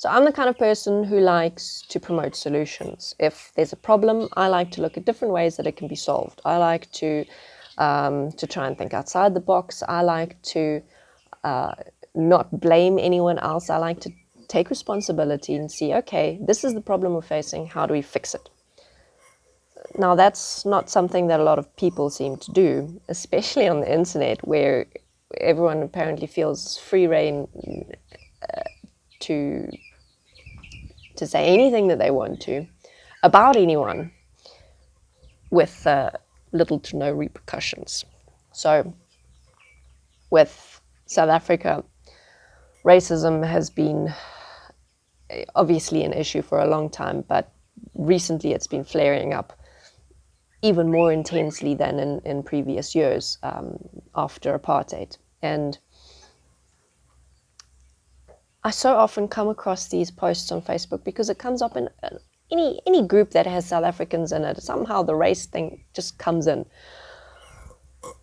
So I'm the kind of person who likes to promote solutions. If there's a problem, I like to look at different ways that it can be solved. I like to try and think outside the box. I like to not blame anyone else. I like to take responsibility and see, okay, this is the problem we're facing. How do we fix it? Now, that's not something that a lot of people seem to do, especially on the internet, where everyone apparently feels free rein to say anything that they want to about anyone with little to no repercussions. So with South Africa, racism has been obviously an issue for a long time, but recently it's been flaring up even more intensely than in previous years after apartheid. And I so often come across these posts on Facebook because it comes up in any group that has South Africans in it. Somehow the race thing just comes in.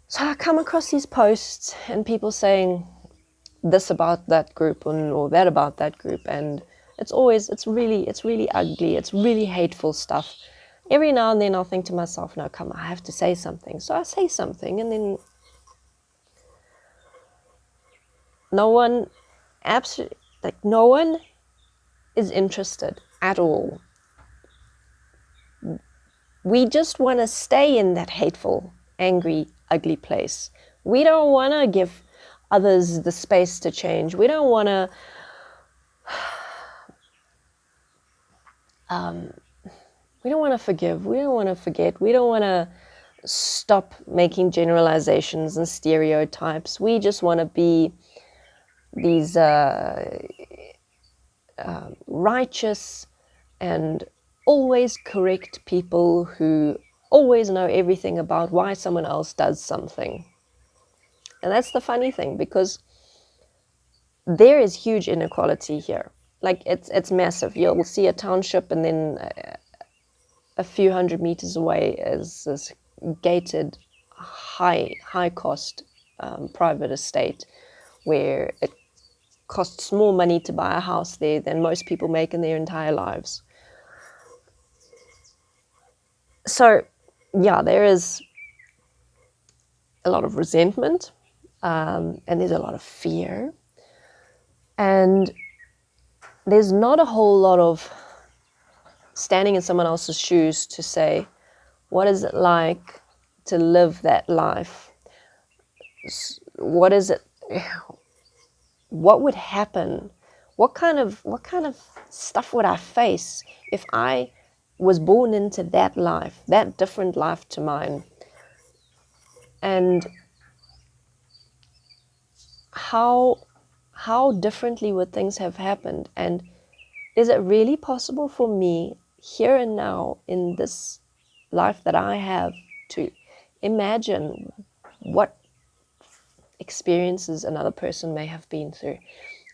So I come across these posts and people saying this about that group or that about that group, and it's really ugly. It's really hateful stuff. Every now and then I'll think to myself, no, come on, I have to say something. So I say something, and then no one is interested at all. We just want to stay in that hateful, angry, ugly place. We don't want to give others the space to change. We don't want to forgive. We don't want to forget. We don't want to stop making generalizations and stereotypes. We just want to be these righteous and always correct people who always know everything about why someone else does something. And that's the funny thing, because there is huge inequality here. Like, it's massive. You'll see a township, and then a few hundred meters away is this gated, high cost private estate where it costs more money to buy a house there than most people make in their entire lives. So, yeah, there is a lot of resentment, and there's a lot of fear, and there's not a whole lot of standing in someone else's shoes to say, what is it like to live that life? What is it? What would happen? What kind of stuff would I face if I was born into that life, that different life to mine? And how differently would things have happened? And is it really possible for me here and now in this life that I have to imagine what experiences another person may have been through,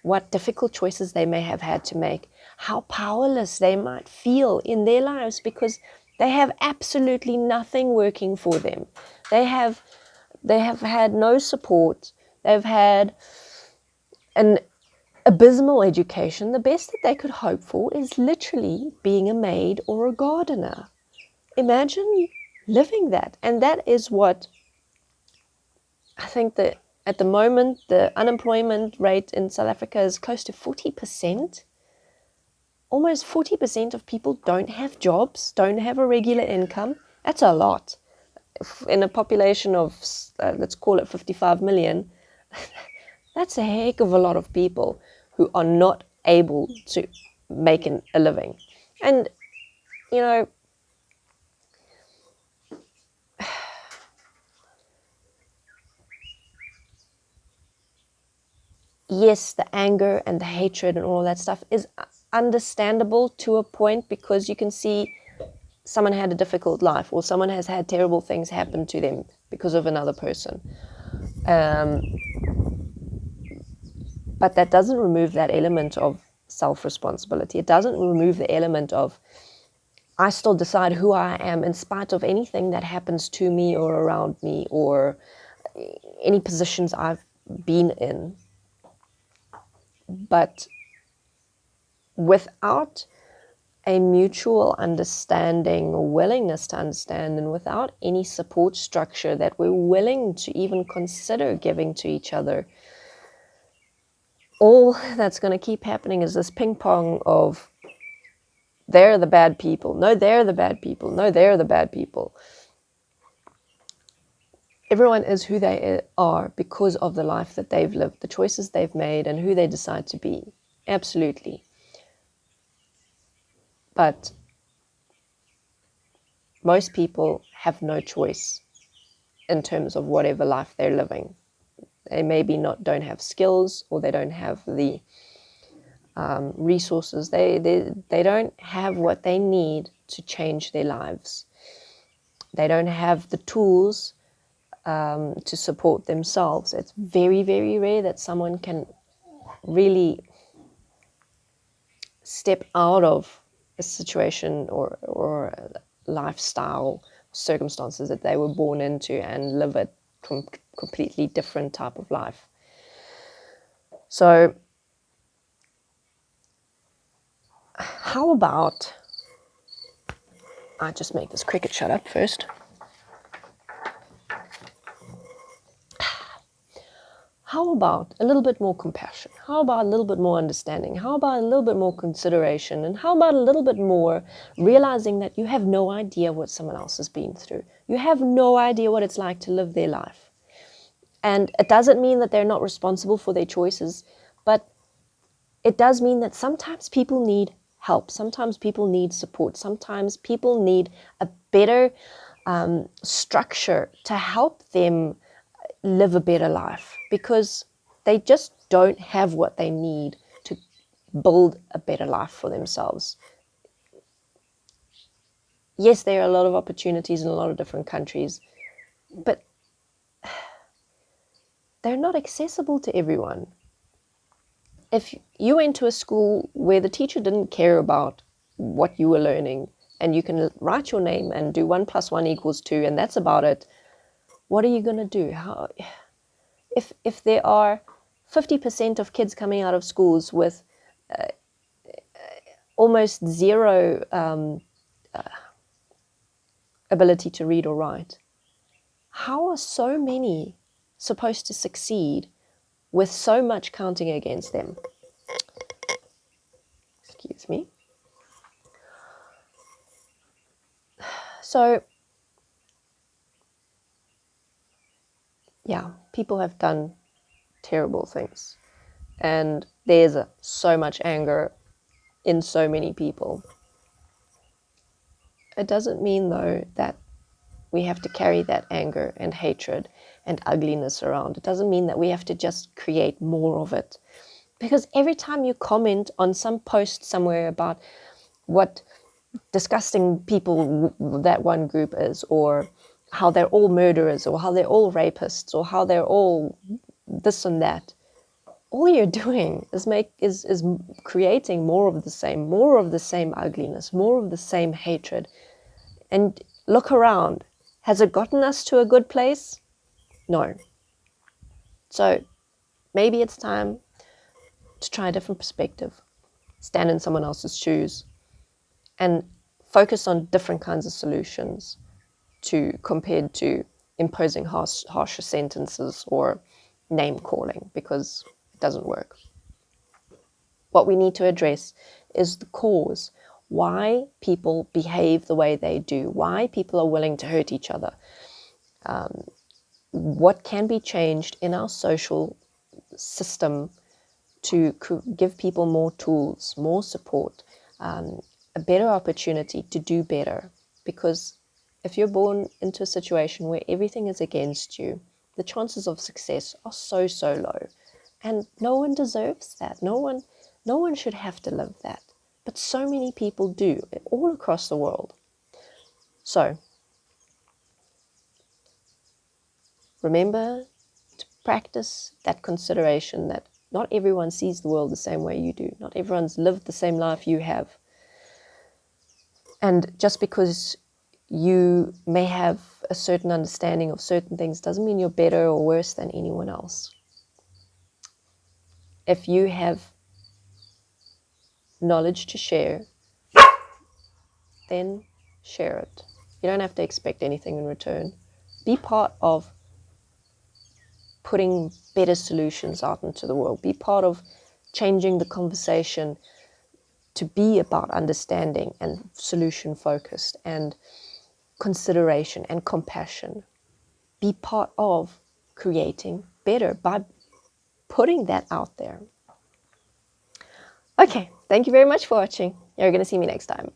what difficult choices they may have had to make, how powerless they might feel in their lives because they have absolutely nothing working for them. They have had no support. They've had an abysmal education. The best that they could hope for is literally being a maid or a gardener. Imagine living that. And that is what I think that at the moment, the unemployment rate in South Africa is close to 40%. Almost 40% of people don't have jobs, don't have a regular income. That's a lot. In a population of, let's call it 55 million, that's a heck of a lot of people who are not able to make a living. And, you know, yes, the anger and the hatred and all that stuff is understandable to a point, because you can see someone had a difficult life or someone has had terrible things happen to them because of another person. But that doesn't remove that element of self-responsibility. It doesn't remove the element of I still decide who I am in spite of anything that happens to me or around me or any positions I've been in. But without a mutual understanding or willingness to understand, and without any support structure that we're willing to even consider giving to each other, all that's going to keep happening is this ping pong of they're the bad people. No, they're the bad people. No, they're the bad people. Everyone is who they are because of the life that they've lived, the choices they've made, and who they decide to be. Absolutely. But most people have no choice in terms of whatever life they're living. They maybe don't have skills, or they don't have the resources. They don't have what they need to change their lives. They don't have the tools to support themselves. It's very, very rare that someone can really step out of a situation or a lifestyle circumstances that they were born into and live a completely different type of life. So how about I just make this cricket shut up first. How about a little bit more compassion? How about a little bit more understanding? How about a little bit more consideration? And how about a little bit more realizing that you have no idea what someone else has been through? You have no idea what it's like to live their life. And it doesn't mean that they're not responsible for their choices, but it does mean that sometimes people need help. Sometimes people need support. Sometimes people need a better structure to help them live a better life, because they just don't have what they need to build a better life for themselves. Yes, there are a lot of opportunities in a lot of different countries, but they're not accessible to everyone. If you went to a school where the teacher didn't care about what you were learning, and you can write your name and do 1 + 1 = 2, and that's about it, what are you going to do? If there are 50% of kids coming out of schools with almost zero ability to read or write, how are so many supposed to succeed with so much counting against them? Excuse me. So, yeah, people have done terrible things, and there's so much anger in so many people. It doesn't mean, though, that we have to carry that anger and hatred and ugliness around. It doesn't mean that we have to just create more of it. Because every time you comment on some post somewhere about what disgusting people that one group is, or how they're all murderers, or how they're all rapists, or how they're all this and that, all you're doing is creating more of the same ugliness, more of the same hatred. And look around. Has it gotten us to a good place? No. So maybe it's time to try a different perspective, stand in someone else's shoes, and focus on different kinds of solutions compared to imposing harsher sentences or name calling, because it doesn't work. What we need to address is the cause, why people behave the way they do, why people are willing to hurt each other. What can be changed in our social system to give people more tools, more support, a better opportunity to do better. Because if you're born into a situation where everything is against you, the chances of success are so, so low. And no one deserves that. No one should have to live that. But so many people do, all across the world. So, remember to practice that consideration that not everyone sees the world the same way you do. Not everyone's lived the same life you have. And just because you may have a certain understanding of certain things doesn't mean you're better or worse than anyone else. If you have knowledge to share, then share it. You don't have to expect anything in return. Be part of putting better solutions out into the world. Be part of changing the conversation to be about understanding and solution focused and consideration and compassion. Be part of creating better by putting that out there. Okay, thank you very much for watching. You're going to see me next time.